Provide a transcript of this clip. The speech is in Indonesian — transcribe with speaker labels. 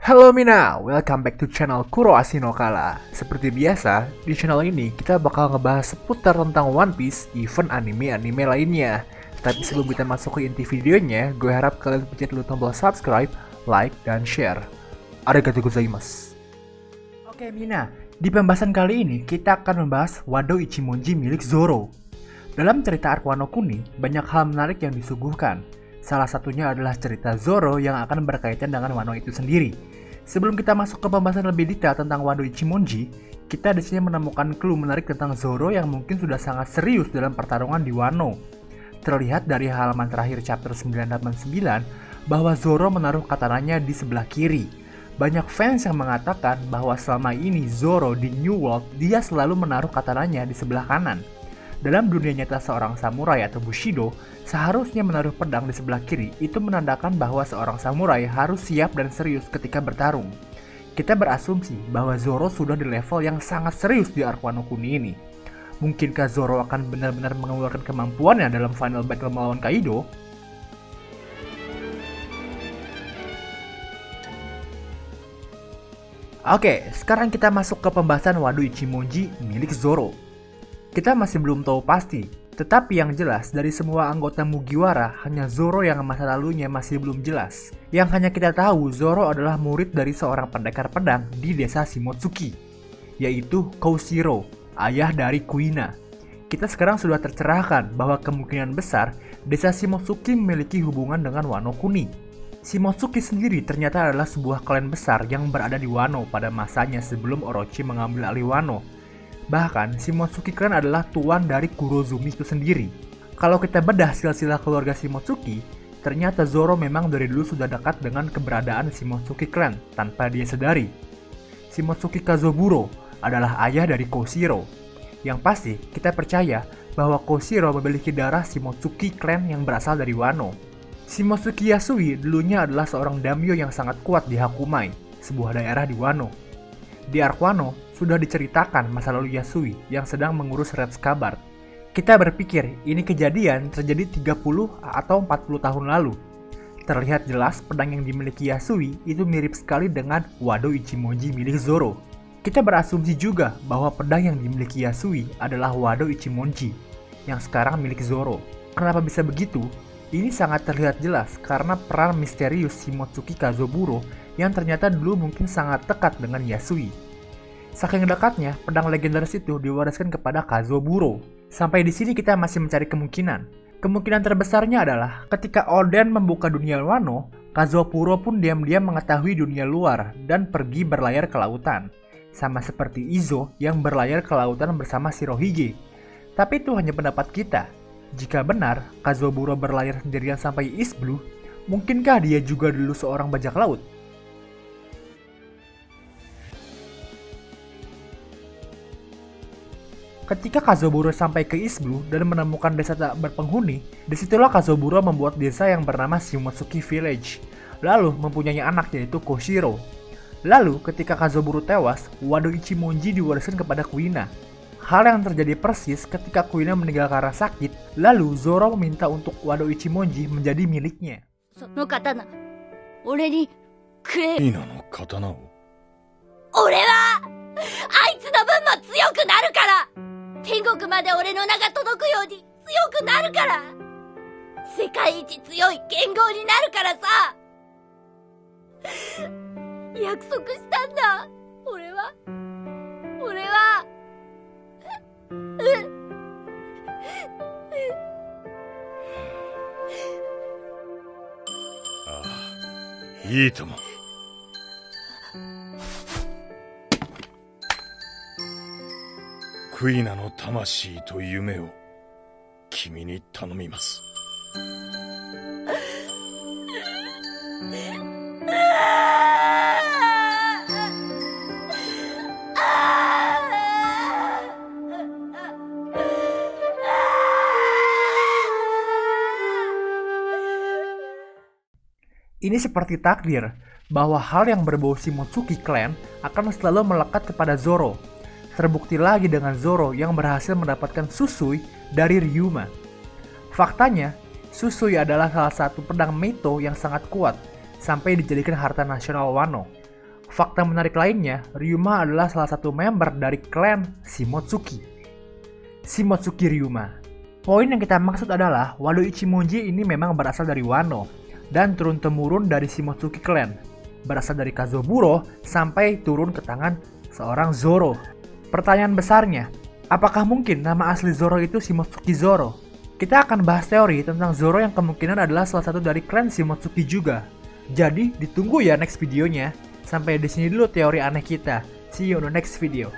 Speaker 1: Halo Mina, welcome back to channel Kuro Asinokala. Seperti biasa, di channel ini kita bakal ngebahas seputar tentang One Piece, event anime-anime lainnya. Tapi sebelum kita masuk ke inti videonya, gue harap kalian pencet dulu tombol subscribe, like, dan share. Arigatou gozaimasu. Oke Mina, di pembahasan kali ini kita akan membahas Wado Ichimonji milik Zoro. Dalam cerita arc Wano Kuni, banyak hal menarik yang disuguhkan. Salah satunya adalah cerita Zoro yang akan berkaitan dengan Wano itu sendiri. Sebelum kita masuk ke pembahasan lebih detail tentang Wado Ichimonji, kita di sini menemukan clue menarik tentang Zoro yang mungkin sudah sangat serius dalam pertarungan di Wano. Terlihat dari halaman terakhir chapter 989 bahwa Zoro menaruh katananya di sebelah kiri. Banyak fans yang mengatakan bahwa selama ini Zoro di New World dia selalu menaruh katananya di sebelah kanan. Dalam dunia nyata seorang samurai atau Bushido, seharusnya menaruh pedang di sebelah kiri itu menandakan bahwa seorang samurai harus siap dan serius ketika bertarung. Kita berasumsi bahwa Zoro sudah di level yang sangat serius di arc Wano Kuni ini. Mungkinkah Zoro akan benar-benar mengeluarkan kemampuannya dalam final battle melawan Kaido? Oke, sekarang kita masuk ke pembahasan Wado Ichimonji milik Zoro. Kita masih belum tahu pasti, tetapi yang jelas dari semua anggota Mugiwara, hanya Zoro yang masa lalunya masih belum jelas. Yang hanya kita tahu, Zoro adalah murid dari seorang pendekar pedang di desa Shimotsuki, yaitu Koshiro, ayah dari Kuina. Kita sekarang sudah tercerahkan bahwa kemungkinan besar desa Shimotsuki memiliki hubungan dengan Wano Kuni. Shimotsuki sendiri ternyata adalah sebuah klan besar yang berada di Wano pada masanya sebelum Orochi mengambil alih Wano. Bahkan, Shimotsuki Clan adalah tuan dari Kurozumi itu sendiri. Kalau kita bedah silsilah keluarga Shimotsuki, ternyata Zoro memang dari dulu sudah dekat dengan keberadaan Shimotsuki Clan tanpa dia sadari. Shimotsuki Kazoburo adalah ayah dari Koshiro. Yang pasti, kita percaya bahwa Koshiro memiliki darah Shimotsuki Clan yang berasal dari Wano. Shimotsuki Yasui dulunya adalah seorang daimyo yang sangat kuat di Hakumai, sebuah daerah di Wano. Di arc Wano, sudah diceritakan masa lalu Yasui yang sedang mengurus Red Scabbard. Kita berpikir ini kejadian terjadi 30 atau 40 tahun lalu. Terlihat jelas pedang yang dimiliki Yasui itu mirip sekali dengan Wado Ichimonji milik Zoro. Kita berasumsi juga bahwa pedang yang dimiliki Yasui adalah Wado Ichimonji yang sekarang milik Zoro. Kenapa bisa begitu? Ini sangat terlihat jelas karena peran misterius Shimotsuki Kazoburo yang ternyata dulu mungkin sangat dekat dengan Yasui. Saking dekatnya, pedang legendaris itu diwariskan kepada Kazoburo. Sampai di sini kita masih mencari kemungkinan. Kemungkinan terbesarnya adalah ketika Oden membuka dunia Wano, Kazoburo pun diam-diam mengetahui dunia luar dan pergi berlayar ke lautan. Sama seperti Izo yang berlayar ke lautan bersama Shirohige. Tapi itu hanya pendapat kita. Jika benar, Kazoburo berlayar sendirian sampai East Blue, mungkinkah dia juga dulu seorang bajak laut? Ketika Kazoburo sampai ke East Blue dan menemukan desa tak berpenghuni, disitulah Kazoburo membuat desa yang bernama Shimotsuki Village, lalu mempunyai anak yaitu Koshiro. Lalu ketika Kazoburo tewas, Wado Ichimonji diwariskan kepada Kuina. Hal yang terjadi persis ketika Kuina meninggal karena sakit, lalu Zoro meminta untuk Wado Ichimonji menjadi miliknya.
Speaker 2: Kuinaの魂と夢を君に頼みます。
Speaker 1: Ini seperti takdir bahwa hal yang berbau Shimotsuki Clan akan selalu melekat kepada Zoro. Terbukti lagi dengan Zoro yang berhasil mendapatkan Susui dari Ryuma. Faktanya, Susui adalah salah satu pedang Meito yang sangat kuat, sampai dijadikan harta nasional Wano. Fakta menarik lainnya, Ryuma adalah salah satu member dari klan Shimotsuki. Shimotsuki Ryuma. Poin yang kita maksud adalah Wado Ichimonji ini memang berasal dari Wano dan turun-temurun dari Shimotsuki clan. Berasal dari Kazoburo sampai turun ke tangan seorang Zoro. Pertanyaan besarnya, apakah mungkin nama asli Zoro itu Shimotsuki Zoro? Kita akan bahas teori tentang Zoro yang kemungkinan adalah salah satu dari klan Shimotsuki juga. Jadi ditunggu ya next videonya. Sampai di sini dulu teori aneh kita. See you on the next video.